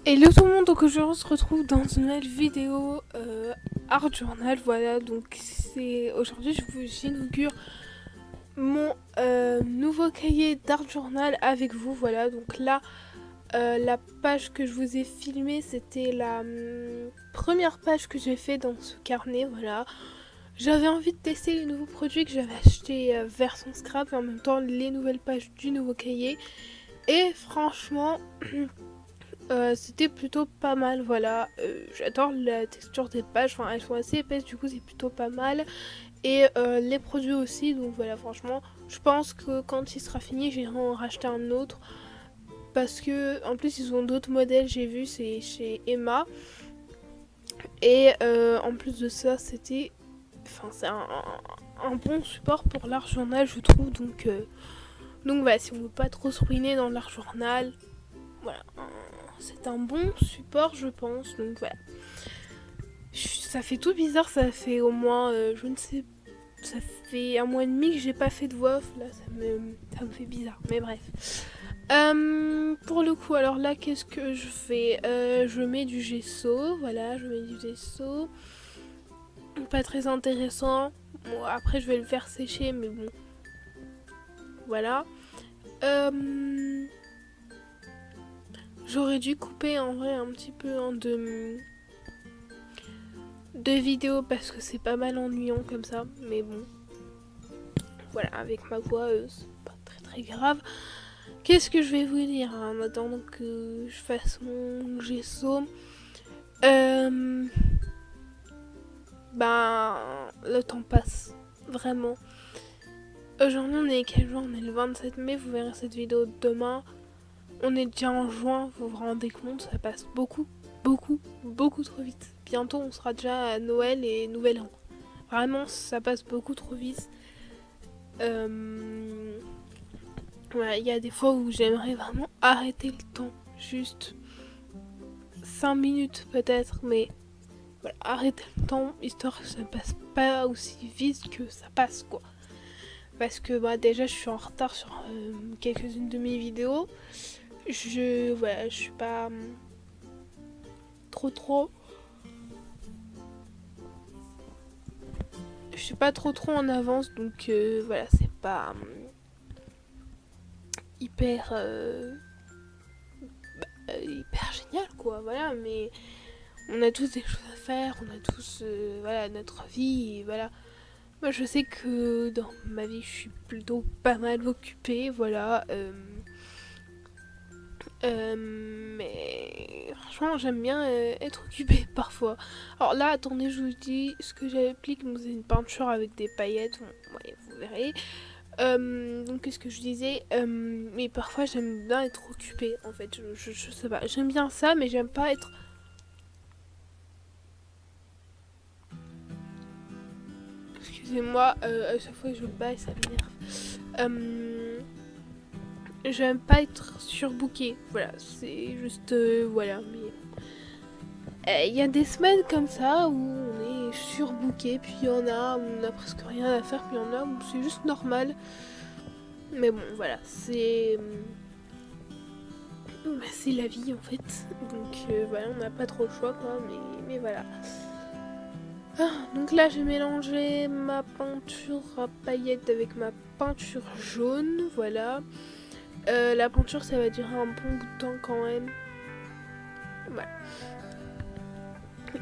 Hello tout le monde, donc aujourd'hui on se retrouve dans une nouvelle vidéo Art Journal, voilà, donc c'est aujourd'hui j'inaugure mon nouveau cahier d'Art Journal avec vous, voilà, donc là la page que je vous ai filmée c'était la première page que j'ai fait dans ce carnet, voilà. J'avais envie de tester les nouveaux produits que j'avais achetés version scrap et en même temps les nouvelles pages du nouveau cahier et franchement... c'était plutôt pas mal, voilà. J'adore la texture des pages, enfin elles sont assez épaisses, du coup c'est plutôt pas mal. Et les produits aussi, donc voilà, franchement, je pense que quand il sera fini, j'irai en racheter un autre. Parce que en plus ils ont d'autres modèles, j'ai vu, c'est chez Emma. Et en plus de ça, c'était. Enfin, c'est un bon support pour l'art journal, je trouve. Donc voilà, si on veut pas trop se ruiner dans l'art journal, voilà, c'est un bon support, je pense. Donc voilà. Ça fait tout bizarre, ça fait au moins, je ne sais, ça fait un mois et demi que j'ai pas fait de voix off, là, ça me fait bizarre, mais bref. Pour le coup, alors là, qu'est-ce que je fais Je mets du gesso, voilà, je mets du gesso. Pas très intéressant. Bon, après, je vais le faire sécher, mais bon, voilà. J'aurais dû couper en vrai un petit peu en deux vidéos parce que c'est pas mal ennuyant comme ça, mais bon. Voilà, avec ma voix, c'est pas très très grave. Qu'est-ce que je vais vous dire en attendant que je fasse mon gesso Ben, le temps passe, vraiment. Aujourd'hui, on est quel jour? On est le 27 mai, vous verrez cette vidéo demain. On est déjà en juin, vous vous rendez compte, ça passe beaucoup, beaucoup, beaucoup trop vite. Bientôt, on sera déjà à Noël et Nouvel An. Vraiment, ça passe beaucoup trop vite. Voilà, il y a des fois où j'aimerais vraiment arrêter le temps. Juste 5 minutes peut-être, mais voilà, arrêter le temps, histoire que ça ne passe pas aussi vite que ça passe, quoi. Parce que bah, déjà, je suis en retard sur quelques-unes de mes vidéos. Voilà, je suis pas trop. Je suis pas trop en avance, donc voilà, c'est pas hyper. Hyper génial, quoi, voilà, mais on a tous des choses à faire, on a tous voilà, notre vie, et voilà. Moi, je sais que dans ma vie, je suis plutôt pas mal occupée, voilà. Mais franchement, j'aime bien être occupée parfois. Alors là, attendez, je vous dis ce que j'applique. Donc, c'est une peinture avec des paillettes, ouais, vous verrez. Donc, qu'est-ce que je disais mais parfois, j'aime bien être occupée, en fait. Je sais pas, j'aime bien ça, mais j'aime pas être. Excusez-moi, à chaque fois que je baille, ça m'énerve. J'aime pas être surbookée. Voilà, c'est juste. Voilà, mais. Il y a des semaines comme ça où on est surbooké, puis il y en a où on a presque rien à faire, puis il y en a où c'est juste normal. Mais bon, voilà, c'est la vie en fait. Donc voilà, on n'a pas trop le choix quoi, mais voilà. Donc là, j'ai mélangé ma peinture à paillettes avec ma peinture jaune, voilà. La peinture, ça va durer un bon bout de temps quand même. Voilà.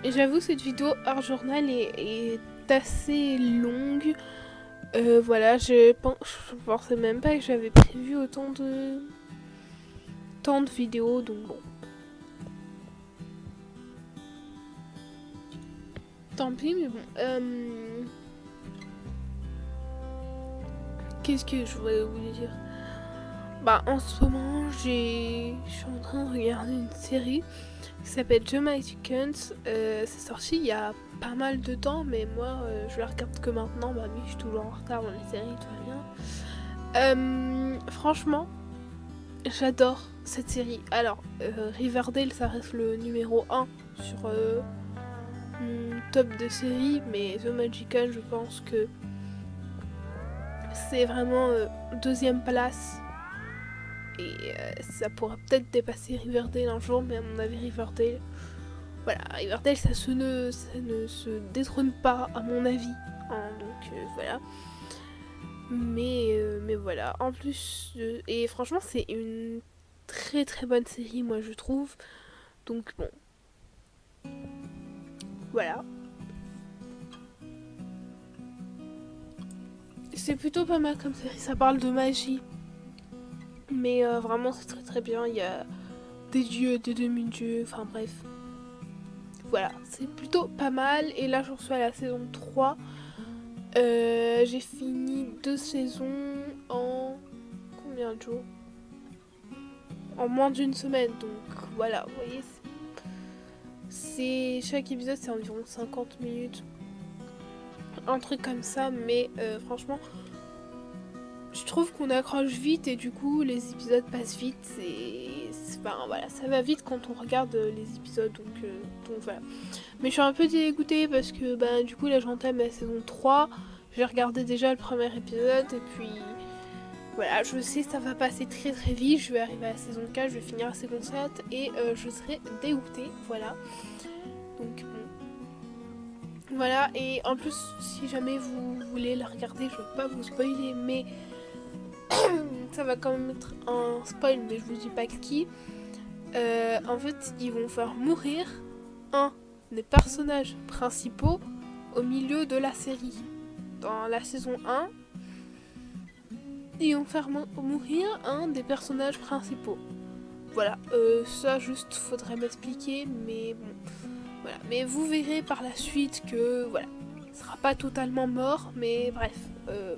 Et j'avoue, cette vidéo Art Journal est assez longue. Voilà, je pensais même pas que j'avais prévu tant de vidéos, donc bon. Tant pis, mais bon. Qu'est-ce que je voudrais vous dire? Bah, en ce moment, je suis en train de regarder une série qui s'appelle Jamaicans. C'est sorti il y a pas mal de temps, mais moi, je la regarde que maintenant. Bah oui, je suis toujours en retard dans les séries, tout va bien. Franchement, j'adore cette série. Alors, Riverdale, ça reste le numéro 1 sur mon top de série, mais The Magical, je pense que c'est vraiment deuxième place. et ça pourra peut-être dépasser Riverdale un jour, mais à mon avis Riverdale, voilà, Riverdale ça ne se détrône pas à mon avis, hein, donc voilà. Mais voilà, en plus, et franchement c'est une très très bonne série moi je trouve, donc bon, voilà. C'est plutôt pas mal comme série, ça parle de magie. Mais vraiment c'est très très bien, il y a des dieux, des demi-dieux, enfin bref. Voilà, c'est plutôt pas mal. Et là j'en suis à la saison 3. J'ai fini 2 saisons en combien de jours? En moins d'une semaine, donc voilà, vous voyez. Chaque épisode c'est environ 50 minutes. Un truc comme ça, mais franchement, je trouve qu'on accroche vite et du coup les épisodes passent vite enfin, voilà, ça va vite quand on regarde les épisodes, donc voilà. Mais je suis un peu dégoûtée parce que du coup là j'entame la saison 3, j'ai regardé déjà le premier épisode et puis voilà, je sais ça va passer très très vite, je vais arriver à la saison 4, je vais finir la saison 7 et je serai dégoûtée, voilà. Donc bon. Voilà, et en plus si jamais vous voulez la regarder, je vais pas vous spoiler, mais ça va quand même être un spoil, mais je vous dis pas qui. En fait, ils vont faire mourir un des personnages principaux au milieu de la série. Dans la saison 1, ils vont faire mourir un des personnages principaux. Voilà, ça juste faudrait m'expliquer, mais bon. Voilà, mais vous verrez par la suite que voilà, il sera pas totalement mort, mais bref,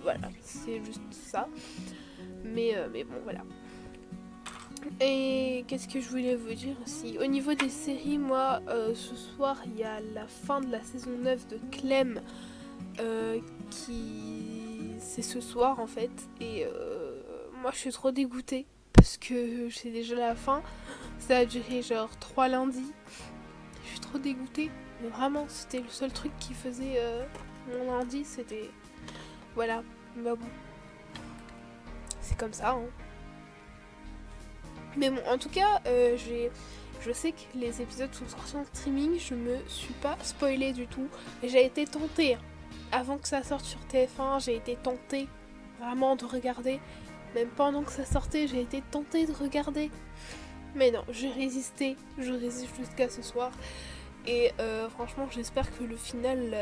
voilà, c'est juste ça. Mais bon, voilà. Et qu'est-ce que je voulais vous dire aussi? Au niveau des séries, moi, ce soir, il y a la fin de la saison 9 de Clem qui... C'est ce soir, en fait. Et moi, je suis trop dégoûtée parce que c'est déjà la fin. Ça a duré genre 3 lundis. Je suis trop dégoûtée. Mais vraiment, c'était le seul truc qui faisait mon lundi, c'était... Voilà, bah bon. C'est comme ça, hein. Mais bon, en tout cas, je sais que les épisodes sont sortis en streaming, je me suis pas spoilée du tout. J'ai été tentée, avant que ça sorte sur TF1, j'ai été tentée vraiment de regarder. Même pendant que ça sortait, j'ai été tentée de regarder. Mais non, j'ai résisté, je résiste jusqu'à ce soir. Et franchement, j'espère que le final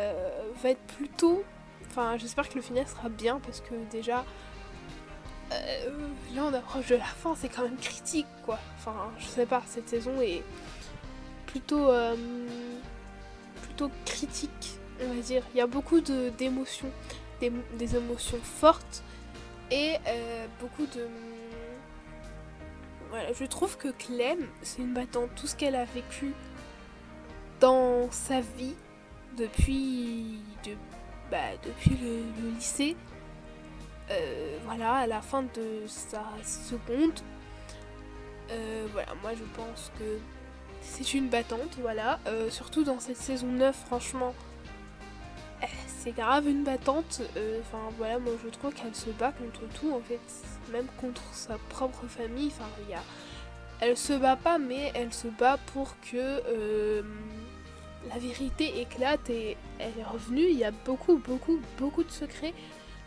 va être plutôt... Enfin, j'espère que le final sera bien parce que déjà... là on approche de la fin, c'est quand même critique quoi. Enfin, je sais pas, cette saison est plutôt plutôt critique, on va dire. Il y a beaucoup d'émotions, des émotions fortes et beaucoup de... Voilà, je trouve que Clem, c'est une battante. Tout ce qu'elle a vécu dans sa vie depuis le lycée, voilà, à la fin de sa seconde, voilà, moi je pense que c'est une battante, voilà, surtout dans cette saison 9, franchement, c'est grave une battante, enfin voilà, moi je trouve qu'elle se bat contre tout en fait, même contre sa propre famille, enfin elle se bat pas, mais elle se bat pour que la vérité éclate et elle est revenue, il y a beaucoup de secrets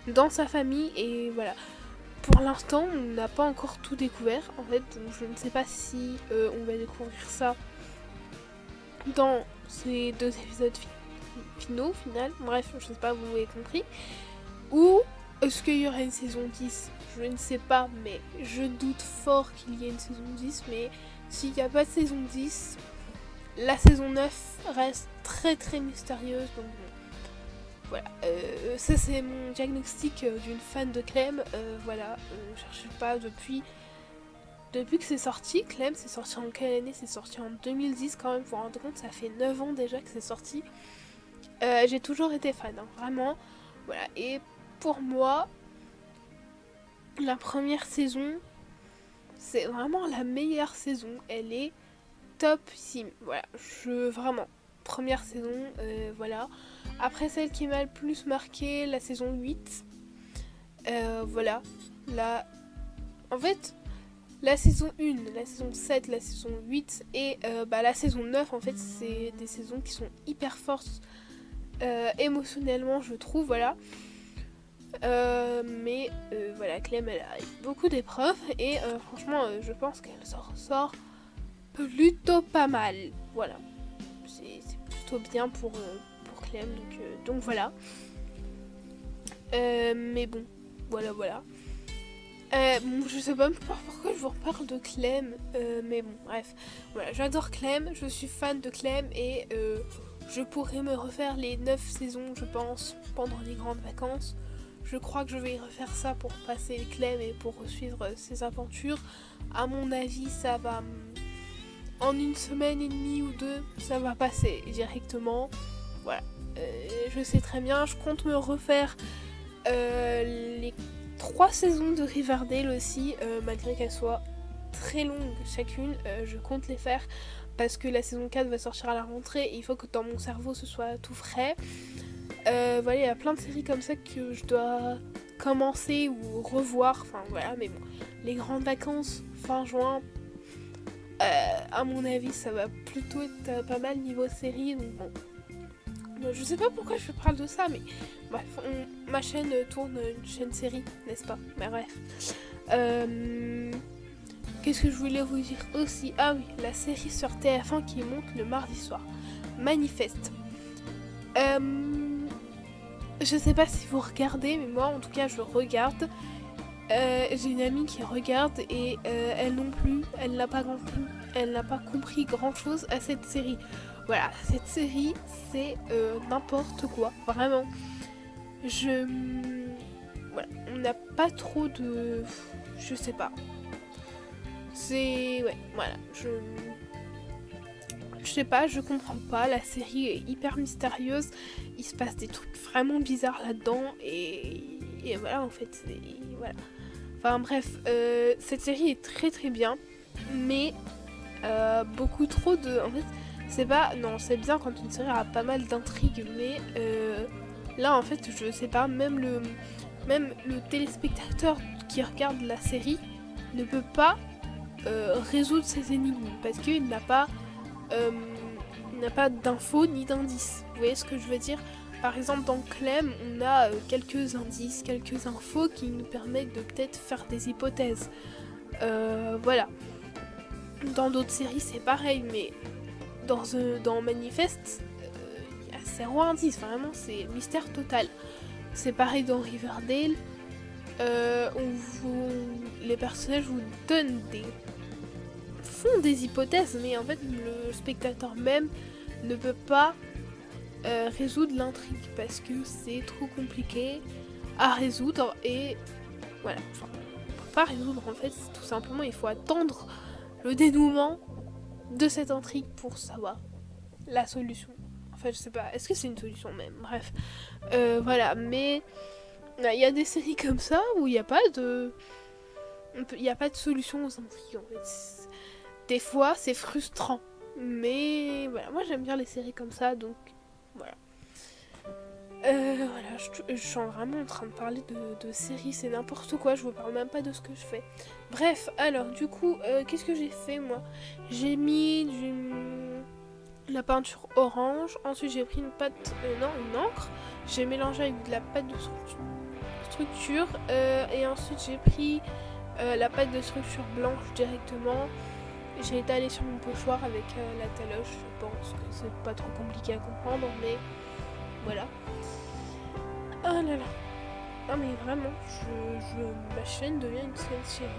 dans sa famille et voilà. Pour l'instant, on n'a pas encore tout découvert en fait, donc je ne sais pas si on va découvrir ça dans ces 2 épisodes finaux, bref, je sais pas, vous m'avez compris. Ou est-ce qu'il y aura une saison 10? Je ne sais pas, mais je doute fort qu'il y ait une saison 10, mais s'il n'y a pas de saison 10, la saison 9 reste très très mystérieuse, donc voilà, ça c'est mon diagnostic d'une fan de Clem, voilà, cherchez pas depuis que c'est sorti, Clem, c'est sorti en quelle année? C'est sorti en 2010 quand même, vous vous rendez compte, ça fait 9 ans déjà que c'est sorti. J'ai toujours été fan, hein, vraiment, voilà, et pour moi, la première saison, c'est vraiment la meilleure saison, elle est topissime, voilà, vraiment, première saison, voilà. Après, celle qui m'a le plus marqué, la saison 8. Voilà. Là, en fait, la saison 1, la saison 7, la saison 8 et la saison 9, en fait, c'est des saisons qui sont hyper fortes émotionnellement, je trouve, voilà. Mais voilà, Clem, elle a eu beaucoup d'épreuves et franchement, je pense qu'elle s'en ressort plutôt pas mal. Voilà, c'est plutôt bien pour Clem, donc voilà. Mais bon, voilà. Bon, je sais pas pourquoi je vous reparle de Clem, mais bon, bref. Voilà, j'adore Clem, je suis fan de Clem et je pourrais me refaire les 9 saisons, je pense, pendant les grandes vacances. Je crois que je vais refaire ça pour passer Clem et pour suivre ses aventures. À mon avis, ça va... En une semaine et demie ou 2, ça va passer directement. Voilà. Je sais très bien, je compte me refaire les 3 saisons de Riverdale aussi, malgré qu'elles soient très longues chacune. Je compte les faire parce que la saison 4 va sortir à la rentrée et il faut que dans mon cerveau ce soit tout frais. Voilà, il y a plein de séries comme ça que je dois commencer ou revoir. Enfin voilà, mais bon, les grandes vacances fin juin, à mon avis, ça va plutôt être pas mal niveau série. Donc bon, je sais pas pourquoi je parle de ça, mais bref, ma chaîne tourne une chaîne série, n'est-ce pas? Mais bref. Qu'est-ce que je voulais vous dire aussi? Ah oui, la série sur TF1 qui monte le mardi soir. Manifeste. Je sais pas si vous regardez, mais moi en tout cas je regarde. J'ai une amie qui regarde et elle non plus, elle n'a pas compris grand chose à cette série. Voilà, cette série c'est n'importe quoi, vraiment. Voilà, on n'a pas trop de... Je sais pas. C'est... Ouais, voilà, je sais pas, je comprends pas, la série est hyper mystérieuse, il se passe des trucs vraiment bizarres là-dedans et voilà en fait, voilà. Enfin bref, cette série est très très bien, mais beaucoup trop de... En fait, c'est pas... Non, c'est bien quand une série a pas mal d'intrigues, mais là en fait, je sais pas, même le téléspectateur qui regarde la série ne peut pas résoudre ces énigmes, parce qu'il n'a pas d'infos ni d'indices. Vous voyez ce que je veux dire? Par exemple, dans Clem, on a quelques indices, quelques infos qui nous permettent de peut-être faire des hypothèses. Voilà. Dans d'autres séries, c'est pareil, mais dans Manifeste, il y a zéro indice. Vraiment, c'est mystère total. C'est pareil dans Riverdale. Les personnages vous font des hypothèses, mais en fait, le spectateur même ne peut pas résoudre l'intrigue parce que c'est trop compliqué à résoudre et voilà, enfin, on peut pas résoudre en fait, tout simplement il faut attendre le dénouement de cette intrigue pour savoir la solution. En fait, je sais pas, est-ce que c'est une solution même? Bref, voilà, mais il y a des séries comme ça où il n'y a pas de solution aux intrigues en fait. Des fois, c'est frustrant, mais voilà, moi j'aime bien les séries comme ça, donc voilà. Voilà, je suis vraiment en train de parler de séries, c'est n'importe quoi, je vous parle même pas de ce que je fais. Bref, alors du coup, qu'est-ce que j'ai fait moi? J'ai mis la peinture orange, ensuite j'ai pris une encre, j'ai mélangé avec de la pâte de structure, et ensuite j'ai pris la pâte de structure blanche directement. J'ai étalé sur mon pochoir avec la taloche, je pense que c'est pas trop compliqué à comprendre, mais voilà. Oh là là. Non mais vraiment, ma chaîne devient une série.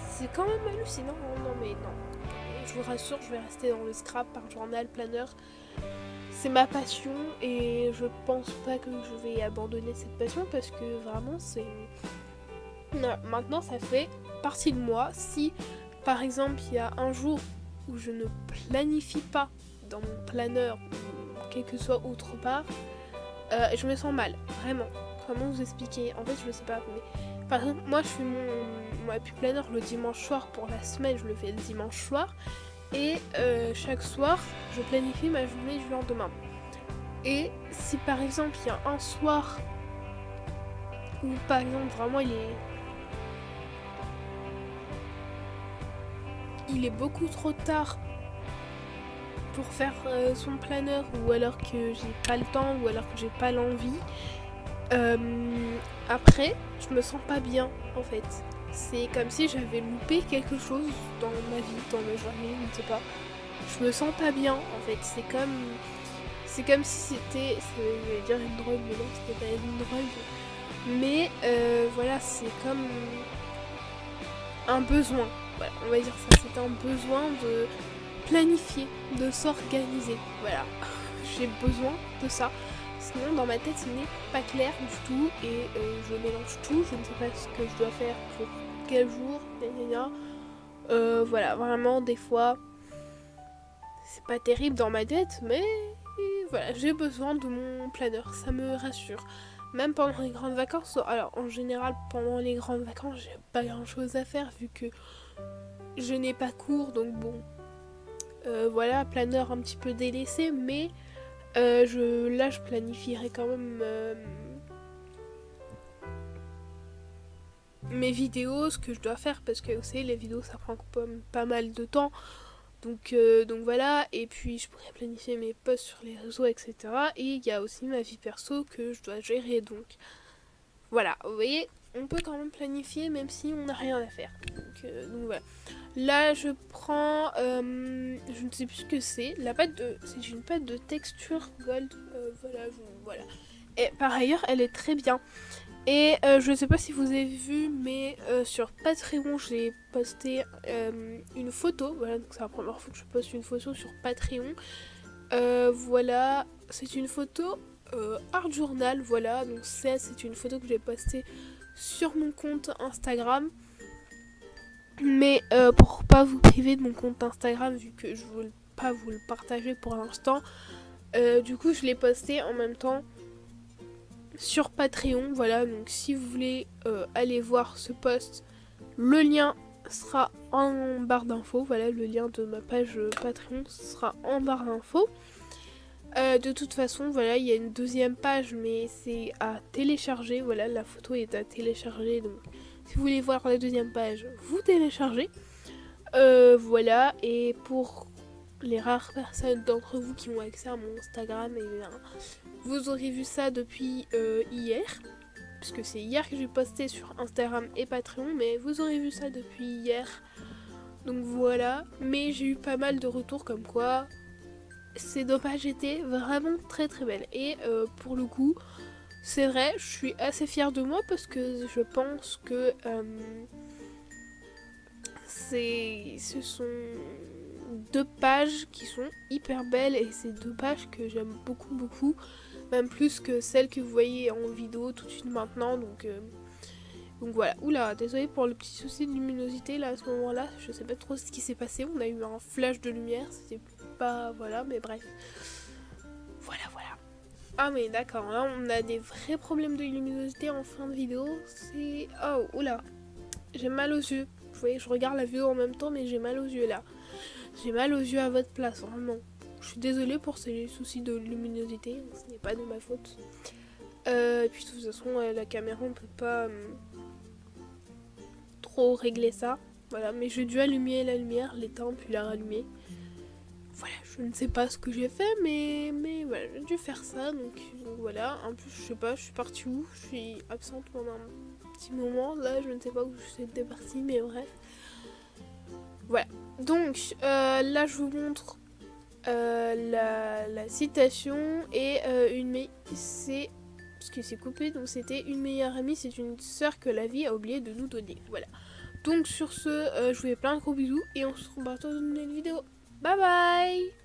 C'est quand même hallucinant. Non mais non. Je vous rassure, je vais rester dans le scrap par journal planeur. C'est ma passion et je pense pas que je vais abandonner cette passion parce que vraiment c'est... Non, maintenant ça fait partie de moi. Si par exemple il y a un jour où je ne planifie pas dans mon planeur ou quel que soit autre part, je me sens mal, vraiment. Comment vous expliquer? En fait, je sais pas, mais par exemple, moi je fais mon happy planner le dimanche soir pour la semaine, je le fais le dimanche soir, et chaque soir, je planifie ma journée du lendemain. Et si par exemple, il y a un soir où par exemple, vraiment il est... il est beaucoup trop tard pour faire son planeur, ou alors que j'ai pas le temps, ou alors que j'ai pas l'envie, après je me sens pas bien en fait. C'est comme si j'avais loupé quelque chose dans ma vie, dans ma journée, je ne sais pas. Je me sens pas bien en fait. C'est comme si c'était, je vais dire une drogue, mais non, c'était pas une drogue. Mais voilà, c'est comme un besoin. Voilà, on va dire ça. C'est un besoin de planifier, de s'organiser. Voilà, j'ai besoin de ça. Sinon, dans ma tête, ce n'est pas clair du tout et je mélange tout. Je ne sais pas ce que je dois faire pour quel jour, voilà, vraiment, des fois, c'est pas terrible dans ma tête, mais voilà, j'ai besoin de mon planeur, ça me rassure. Même pendant les grandes vacances, alors en général, pendant les grandes vacances, j'ai pas grand chose à faire vu que je n'ai pas cours, donc bon, voilà, planeur un petit peu délaissé, mais là, je planifierai quand même mes vidéos, ce que je dois faire, parce que vous savez, les vidéos, ça prend pas mal de temps. Donc voilà, et puis je pourrais planifier mes posts sur les réseaux, etc. Et il y a aussi ma vie perso que je dois gérer, donc voilà, vous voyez, on peut quand même planifier même si on n'a rien à faire. Donc voilà. Là, je prends, je ne sais plus ce que c'est, c'est une pâte de texture gold, voilà. Et par ailleurs, elle est très bien. Et je ne sais pas si vous avez vu, mais sur Patreon, j'ai posté une photo. Voilà, donc c'est la première fois que je poste une photo sur Patreon. Voilà, c'est une photo art journal. Voilà, donc c'est une photo que j'ai postée sur mon compte Instagram. Mais pour pas vous priver de mon compte Instagram, vu que je ne veux pas vous le partager pour l'instant, du coup, je l'ai posté en même temps sur Patreon. Voilà, donc si vous voulez aller voir ce post, le lien sera en barre d'infos. Voilà, le lien de ma page Patreon sera en barre d'infos. De toute façon, voilà, il y a une deuxième page, mais c'est à télécharger. Voilà, la photo est à télécharger. Donc, si vous voulez voir la deuxième page, vous téléchargez. Voilà, et pour les rares personnes d'entre vous qui ont accès à mon Instagram, et bien, vous aurez vu ça depuis hier, puisque c'est hier que j'ai posté sur Instagram et Patreon, mais vous aurez vu ça depuis hier. Donc voilà, mais j'ai eu pas mal de retours comme quoi ces deux pages étaient vraiment très très belles. Et pour le coup, c'est vrai, je suis assez fière de moi parce que je pense que ce sont deux pages qui sont hyper belles et c'est deux pages que j'aime beaucoup beaucoup, même plus que celles que vous voyez en vidéo tout de suite maintenant. Donc voilà. Oula, désolé pour le petit souci de luminosité là à ce moment-là, je sais pas trop ce qui s'est passé, on a eu un flash de lumière, c'était pas, voilà, mais bref. Voilà. Ah mais d'accord, là on a des vrais problèmes de luminosité en fin de vidéo, c'est... Oh, oula, j'ai mal aux yeux. Vous voyez, je regarde la vidéo en même temps, mais j'ai mal aux yeux là. J'ai mal aux yeux à votre place, vraiment. Je suis désolée pour ces soucis de luminosité, ce n'est pas de ma faute. Et puis de toute façon, la caméra, on peut pas trop régler ça. Voilà, mais j'ai dû allumer la lumière, l'éteindre, puis la rallumer. Voilà, je ne sais pas ce que j'ai fait, mais voilà, j'ai dû faire ça, donc voilà. En plus, je sais pas, je suis partie où? Je suis absente pendant un petit moment, là, je ne sais pas où j'étais partie, mais bref. Voilà, donc là, je vous montre la citation et c'est... Parce que c'est coupé, donc c'était une meilleure amie, c'est une sœur que la vie a oublié de nous donner. Voilà. Donc sur ce, je vous fais plein de gros bisous et on se retrouve bientôt dans une nouvelle vidéo. Bye bye!